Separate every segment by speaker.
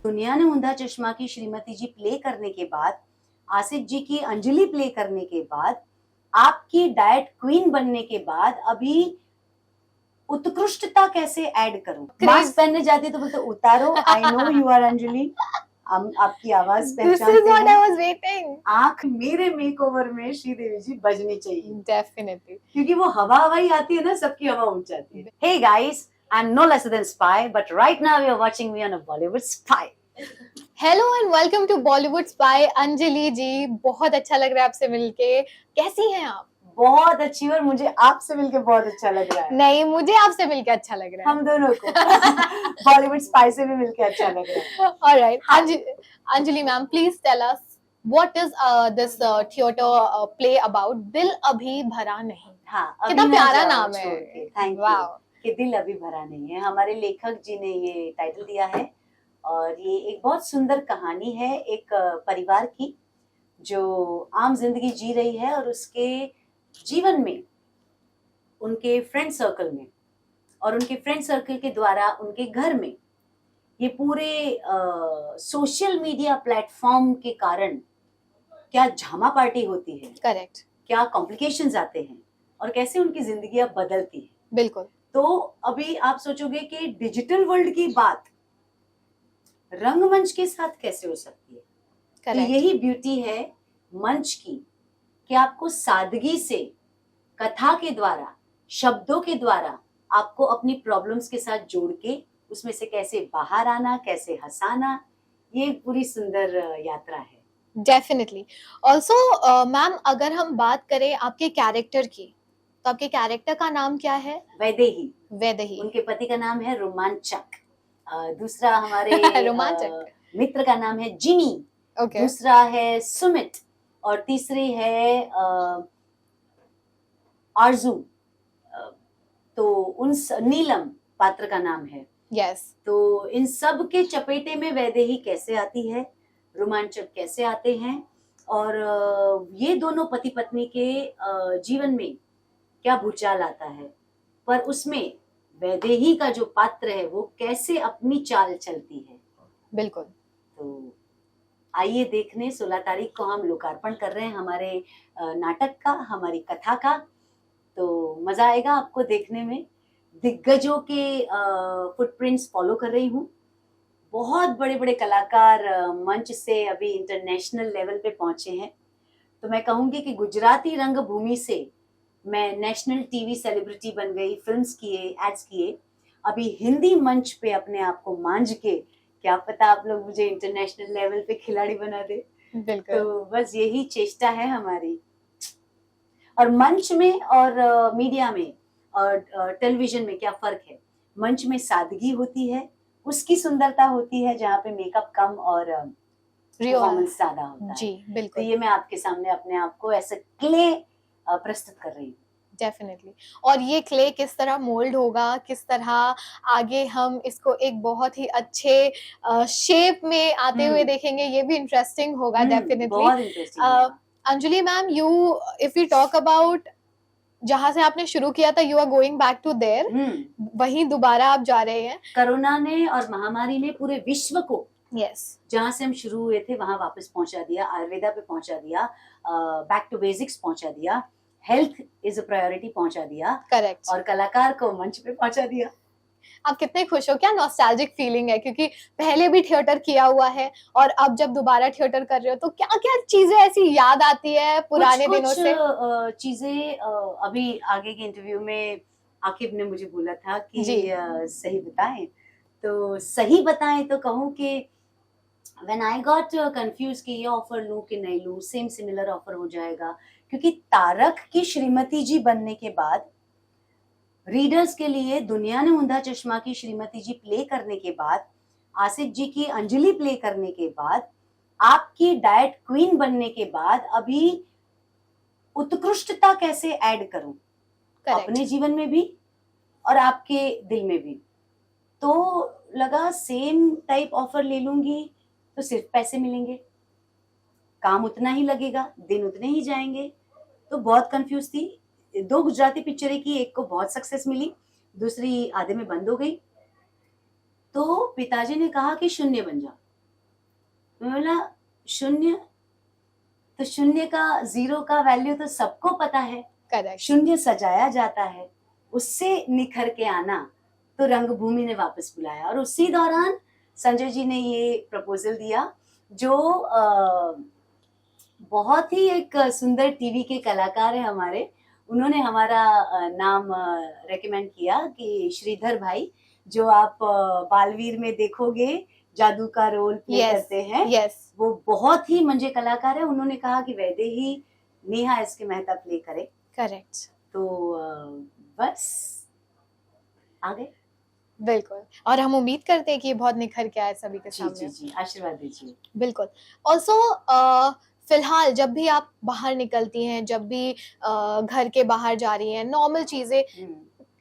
Speaker 1: दुनिया ने ऊंधा चश्मा की श्रीमती जी प्ले करने के बाद, आसिफ जी की अंजलि प्ले करने के बाद, आपकी डाइट क्वीन बनने के बाद अभी उत्कृष्टता कैसे ऐड करूं? मास्क पहनने जाती तो बोलते उतारो, I know you are Anjali, हम आपकी आवाज पहचानते हैं।
Speaker 2: I was waiting.
Speaker 1: आंख मेरे मेकओवर में श्रीदेवी जी बजनी चाहिए,
Speaker 2: Definitely.
Speaker 1: क्योंकि वो हवा हवाई आती है ना, सबकी हवा उठ जाती है। Hey guys, I'm no lesser than Spy, but right now you're watching me on a Bollywood Spy.
Speaker 2: Hello and welcome to Bollywood spy. Anjali ji, बहुत अच्छा लग रहा है आपसे मिलके। कैसी हैं आप?
Speaker 1: बहुत अच्छी, और मुझे आपसे मिलके बहुत अच्छा लग रहा है।
Speaker 2: नहीं, मुझे आपसे मिलके अच्छा लग रहा है।
Speaker 1: हम दोनों को बॉलीवुड स्पाई से भी मिलके अच्छा लग रहा है।
Speaker 2: Alright, Anjali ma'am, please tell us what is this theatre play about? Dil Abhi Bhara Nahin.
Speaker 1: हाँ,
Speaker 2: कितना प्यारा नाम है।
Speaker 1: Thank you. कि दिल अभी भरा नहीं है, हमारे लेखक जी ने ये टाइटल दिया है, और ये एक बहुत सुंदर कहानी है एक परिवार की जो आम जिंदगी जी रही है, और उसके जीवन में उनके फ्रेंड सर्कल में और उनके फ्रेंड सर्कल के द्वारा उनके घर में ये पूरे सोशल मीडिया प्लेटफॉर्म के कारण क्या झामा पार्टी होती है,
Speaker 2: करेक्ट,
Speaker 1: क्या कॉम्प्लिकेशंस आते हैं, और कैसे उनकी जिंदगियां बदलती है।
Speaker 2: बिल्कुल।
Speaker 1: तो अभी आप सोचोगे कि डिजिटल वर्ल्ड की बात रंगमंच के साथ कैसे हो सकती है। तो यही ब्यूटी है मंच की, कि आपको सादगी से कथा के द्वारा, शब्दों के द्वारा आपको अपनी प्रॉब्लम्स के साथ जोड़ के उसमें से कैसे बाहर आना, कैसे हंसाना, ये एक पूरी सुंदर यात्रा है।
Speaker 2: डेफिनेटली। ऑल्सो मैम, अगर हम बात करें आपके कैरेक्टर की, तो आपके कैरेक्टर का नाम क्या है?
Speaker 1: वैदेही।
Speaker 2: वैदेही।
Speaker 1: उनके पति का नाम है रोमांचक। दूसरा हमारे
Speaker 2: रोमांचक
Speaker 1: मित्र का नाम है जिनी। दूसरा है सुमित, और तीसरी है आरजू। तो उन नीलम पात्र का नाम है।
Speaker 2: यस।
Speaker 1: तो इन सब के चपेटे में वैदेही कैसे आती है, रोमांचक कैसे आते हैं, और ये दोनों पति पत्नी के जीवन में क्या भूचाल आता है, पर उसमें वैदेही का जो पात्र है वो कैसे अपनी चाल चलती है।
Speaker 2: बिल्कुल।
Speaker 1: तो आइए देखने, 16 तारीख को हम लोकार्पण कर रहे हैं हमारे नाटक का, हमारी कथा का। तो मजा आएगा आपको देखने में। दिग्गजों के फुटप्रिंट्स फॉलो कर रही हूँ। बहुत बड़े बड़े कलाकार मंच से अभी इंटरनेशनल लेवल पे पहुंचे हैं। तो मैं कहूंगी कि गुजराती रंगभूमि से मैं नेशनल टीवी सेलिब्रिटी बन गई, फिल्म्स किए, एड्स किए। अभी हिंदी मंच पे अपने आप को मांझ के, क्या पता आप लोग मुझे इंटरनेशनल लेवल पे खिलाड़ी बना दे। तो बस यही चेष्टा है हमारी। और मंच में और मीडिया में और टेलीविजन में क्या फर्क है? मंच में सादगी होती है, उसकी सुंदरता होती है, जहाँ पे मेकअप कम और परफॉर्मेंस ज्यादा होता है।
Speaker 2: जी, बिल्कुल।
Speaker 1: तो ये मैं आपके सामने अपने आप को ऐसे क्ले प्रस्तुत कर रही हूँ।
Speaker 2: डेफिनेटली। और ये क्ले किस तरह मोल्ड होगा, किस तरह आगे हम इसको एक बहुत ही अच्छे शेप में आते हुए देखेंगे, ये भी इंटरेस्टिंग होगा। डेफिनेटली
Speaker 1: बहुत interesting.
Speaker 2: Anjali ma'am, you if you talk about जहां से आपने शुरू किया था, you are going back to there, वहीं दोबारा आप जा रहे हैं।
Speaker 1: कोरोना ने और महामारी ने पूरे विश्व को जहां से हम शुरू हुए थे वहां वापस पहुंचा दिया, आयुर्वेदा पे पहुंचा दिया, बैक टू बेसिक्स पहुंचा दिया, हेल्थ इज अ प्रायोरिटी पहुंचा दिया।
Speaker 2: करेक्ट।
Speaker 1: और कलाकार को मंच पे पहुंचा दिया।
Speaker 2: आप कितने खुश हो? क्या नॉस्टैल्जिक फीलिंग है, क्योंकि पहले भी थिएटर किया हुआ है और अब जब दोबारा थिएटर कर रहे हो तो क्या क्या चीजें ऐसी याद आती है पुराने दिनों से?
Speaker 1: चीजें अभी आगे के इंटरव्यू में आकिब ने मुझे बोला था कि सही बताएं, तो सही बताएं तो कहूं कि when I got confused कि ये ऑफर लूं कि नहीं लूं, सेम सिमिलर ऑफर हो जाएगा, क्योंकि तारक की श्रीमती जी बनने के बाद, रीडर्स के लिए दुनिया ने ऊंधा चश्मा की श्रीमती जी प्ले करने के बाद, आसिफ जी की अंजलि प्ले करने के बाद, आपकी डाइट क्वीन बनने के बाद अभी उत्कृष्टता कैसे ऐड करूं अपने जीवन में भी और आपके दिल में भी। तो लगा सेम टाइप ऑफर ले लूंगी तो सिर्फ पैसे मिलेंगे, काम उतना ही लगेगा, दिन उतने ही जाएंगे। तो बहुत कंफ्यूज थी। 2 गुजराती पिक्चरें की, एक को बहुत सक्सेस मिली, दूसरी आधे में बंद हो गई। तो पिताजी ने कहा कि शून्य बन जाओ, मैं बोला शून्य, तो शून्य का, जीरो का वैल्यू तो सबको पता है,
Speaker 2: करेक्ट,
Speaker 1: शून्य सजाया जाता है, उससे निखर के आना। तो रंगभूमि ने वापस बुलाया और उसी दौरान संजय जी ने ये प्रपोजल दिया, जो बहुत ही एक सुंदर टीवी के कलाकार है हमारे, उन्होंने हमारा नाम रेकमेंड किया कि श्रीधर भाई, जो आप बालवीर में देखोगे जादू का रोल प्ले
Speaker 2: Yes,
Speaker 1: करते हैं,
Speaker 2: yes,
Speaker 1: वो बहुत ही मंजे कलाकार है। उन्होंने कहा कि वैदेही नेहा इसके मेहता प्ले करे,
Speaker 2: करेक्ट,
Speaker 1: तो बस आ गए।
Speaker 2: बिल्कुल। और हम उम्मीद करते हैं कि ये बहुत निखर के आए सभी के
Speaker 1: जी
Speaker 2: सामने।
Speaker 1: जी जी, आशीर्वाद दीजिए।
Speaker 2: बिल्कुल। ऑल्सो फिलहाल जब भी आप बाहर निकलती हैं, जब भी घर के बाहर जा रही हैं, नॉर्मल चीजें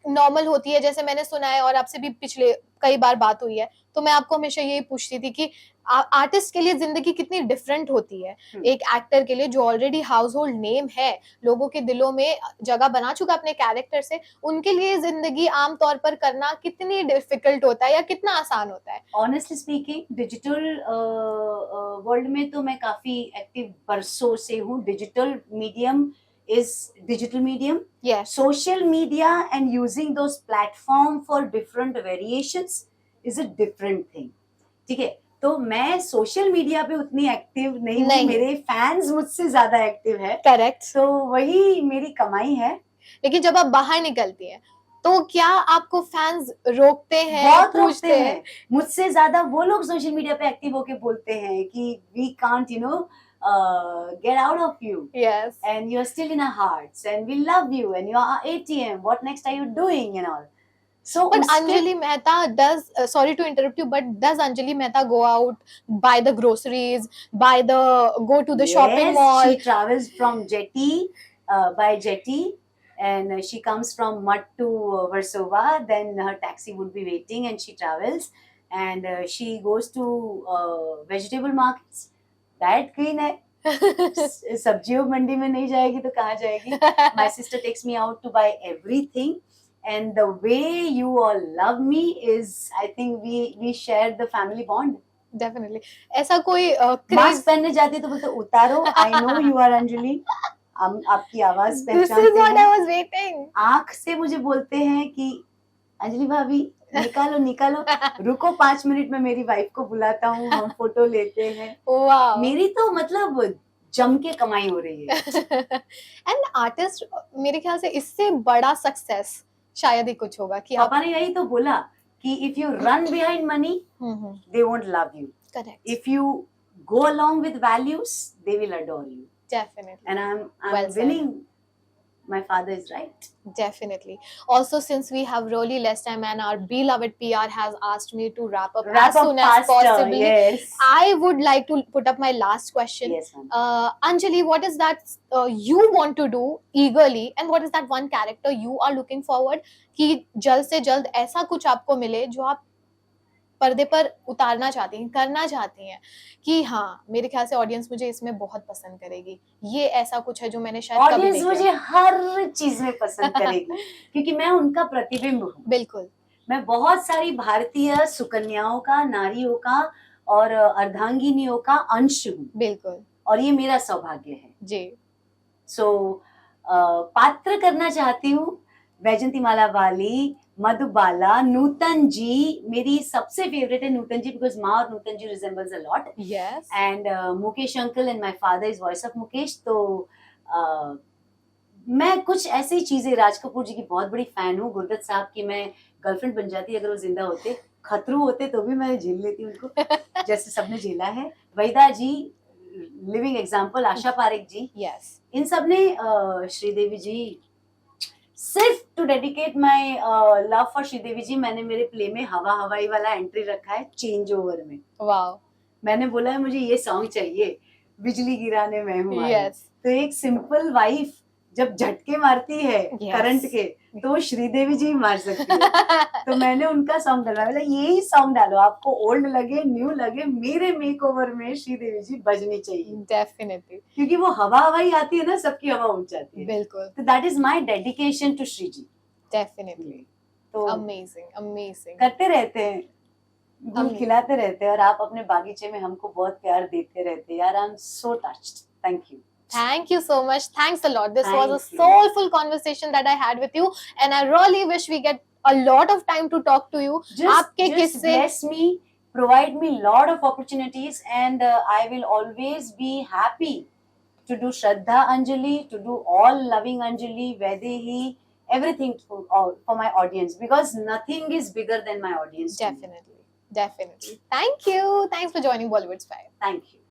Speaker 2: नॉर्मल होती है, जैसे मैंने सुना है और आपसे भी पिछले कई बार बात हुई है, तो मैं आपको हमेशा यही पूछती थी कि आर्टिस्ट के लिए जिंदगी कितनी डिफरेंट होती है। एक एक्टर के लिए जो ऑलरेडी हाउस होल्ड नेम है, लोगों के दिलों में जगह बना चुका अपने कैरेक्टर से, उनके लिए जिंदगी आमतौर पर करना कितनी डिफिकल्ट होता है या कितना आसान होता है?
Speaker 1: ऑनेस्टली स्पीकिंग, डिजिटल वर्ल्ड में तो मैं काफी एक्टिव बरसों से हूँ। Digital medium is digital medium.
Speaker 2: Yes.
Speaker 1: Social media and using those platform for different variations is a different thing. ठीक है, तो मैं सोशल मीडिया पे उतनी एक्टिव नहीं हूँ, मेरे फैंस मुझसे ज्यादा एक्टिव है।
Speaker 2: करेक्ट,
Speaker 1: तो वही मेरी कमाई है।
Speaker 2: लेकिन जब आप बाहर निकलती हैं तो क्या आपको फैंस रोकते हैं,
Speaker 1: बहुत
Speaker 2: पूछते
Speaker 1: रोकते हैं? मुझसे ज्यादा वो लोग सोशल मीडिया पे एक्टिव होके बोलते हैं कि we can't you know get out of you.
Speaker 2: Yes.
Speaker 1: And you're still in our hearts and we love you and you're our ATM. What next are you doing and all? So
Speaker 2: but Anjali Mehta does, sorry to interrupt you, but does Anjali Mehta go out, buy the groceries, go to the shopping mall?
Speaker 1: Yes, she travels from Jetty, by Jetty, and she comes from Mud to Warsaw. Then her taxi would be waiting and she travels, and she goes to vegetable markets. Diet queen है, सब्जियों मंडी में नहीं जाएगी तो कहाँ जाएगी? My sister takes me out to buy everything, and the way you all love me is, I think we share the family bond.
Speaker 2: Definitely. ऐसा कोई
Speaker 1: मास्क पहनने जाती तो बोलते उतारो, I know you are Anjali, हम आपकी आवाज पहचानते हैं।
Speaker 2: This is what I was waiting.
Speaker 1: आँख से मुझे बोलते हैं कि अंजलि भाभी निकालो निकालो, रुको 5 मिनट में मेरी वाइफ को बुलाता हूँ, हम फोटो लेते हैं।
Speaker 2: Wow.
Speaker 1: मेरी तो मतलब जम के कमाई हो रही है।
Speaker 2: एंड आर्टिस्ट, मेरे ख्याल से इससे बड़ा सक्सेस शायद ही कुछ होगा कि
Speaker 1: पापा ने यही तो बोला कि if you run behind money, they won't love you.
Speaker 2: Correct.
Speaker 1: If you go along with values, they will adore you.
Speaker 2: Definitely.
Speaker 1: And I'm
Speaker 2: Well
Speaker 1: winning. My father is right.
Speaker 2: Definitely. Also, since we have really less time and our beloved PR has asked me to wrap up
Speaker 1: Wrap
Speaker 2: as
Speaker 1: up
Speaker 2: soon as
Speaker 1: faster,
Speaker 2: possible,
Speaker 1: yes.
Speaker 2: I would like to put up my last question.
Speaker 1: Yes, ma'am.
Speaker 2: Anjali, what is that you want to do eagerly, and what is that one character you are looking forward कि जल्द से जल्द ऐसा कुछ आपको मिले जो आप पर्दे पर उतारना चाहती हैं, करना चाहती हैं कि हाँ, मेरे ख्याल से ऑडियंस मुझे इसमें बहुत पसंद करेगी, ये ऐसा कुछ है जो मैंने शायद कभी नहीं
Speaker 1: किया। ऑडियंस मुझे हर चीज में पसंद करेगी क्योंकि मैं उनका प्रतिबिंब हूँ।
Speaker 2: बिल्कुल।
Speaker 1: मैं बहुत सारी भारतीय सुकन्याओं का, नारियों का और अर्धांगिनियों का अंश हूँ।
Speaker 2: बिल्कुल।
Speaker 1: और ये मेरा सौभाग्य है
Speaker 2: जी।
Speaker 1: सो पात्र करना चाहती हूँ वैजंतीमाला वाली, मधुबाला, नूतन जी। मेरी सबसे फेवरेट है नूतन जी बिकॉज माँ और Nutan ji resembles a lot.
Speaker 2: Yes.
Speaker 1: And Mukesh uncle and my father is voice of Mukesh. तो मैं कुछ ऐसी चीजें, राज कपूर जी की बहुत बड़ी फैन हूँ। गुरदत्त साहब की मैं गर्लफ्रेंड बन जाती अगर वो जिंदा होते, खतरू होते तो भी मैं झेल लेती उनको जैसे सबने झेला है। Waheeda ji living example, Asha Parekh ji,
Speaker 2: yes,
Speaker 1: इन सब ने, श्रीदेवी जी, सिर्फ to dedicate my love for Sridevi ji, मैंने मेरे प्ले में हवा हवाई वाला एंट्री रखा है चेंज ओवर में।
Speaker 2: वाओ। मैंने
Speaker 1: बोला है मुझे ये सॉन्ग चाहिए, बिजली गिराने मैं हूँ।
Speaker 2: यस।
Speaker 1: तो एक सिंपल वाइफ जब झटके मारती है करंट के, तो श्रीदेवी जी मार सकती है। तो मैंने उनका सॉन्ग डाला, मतलब यही सॉन्ग डालो, आपको ओल्ड लगे न्यू लगे, मेरे मेकओवर में श्रीदेवी जी बजनी चाहिए।
Speaker 2: डेफिनेटली,
Speaker 1: क्योंकि वो हवा हवाई आती है ना, सबकी हवा उठ जाती है।
Speaker 2: बिल्कुल।
Speaker 1: तो that is my dedication to Shri ji.
Speaker 2: Definitely.
Speaker 1: तो
Speaker 2: अमेजिंग, अमेजिंग।
Speaker 1: करते रहते हैं, गुल खिलाते रहते हैं और आप अपने बागीचे में हमको बहुत प्यार देते रहते हैं यार. I am so touched. Thank you.
Speaker 2: Thank you so much. Thanks a lot. This was a
Speaker 1: Thank you.
Speaker 2: soulful conversation that I had with you, and I really wish we get a lot of time to talk to you. आपके
Speaker 1: Just
Speaker 2: किस्से
Speaker 1: bless me, provide me lot of opportunities, and I will always be happy to do Shraddha Anjali, to do all loving Anjali, Vaidehi, everything for my audience, because nothing is bigger than my audience. to me.
Speaker 2: definitely. Thank you. Thanks for joining Bollywood Spire.
Speaker 1: Thank you.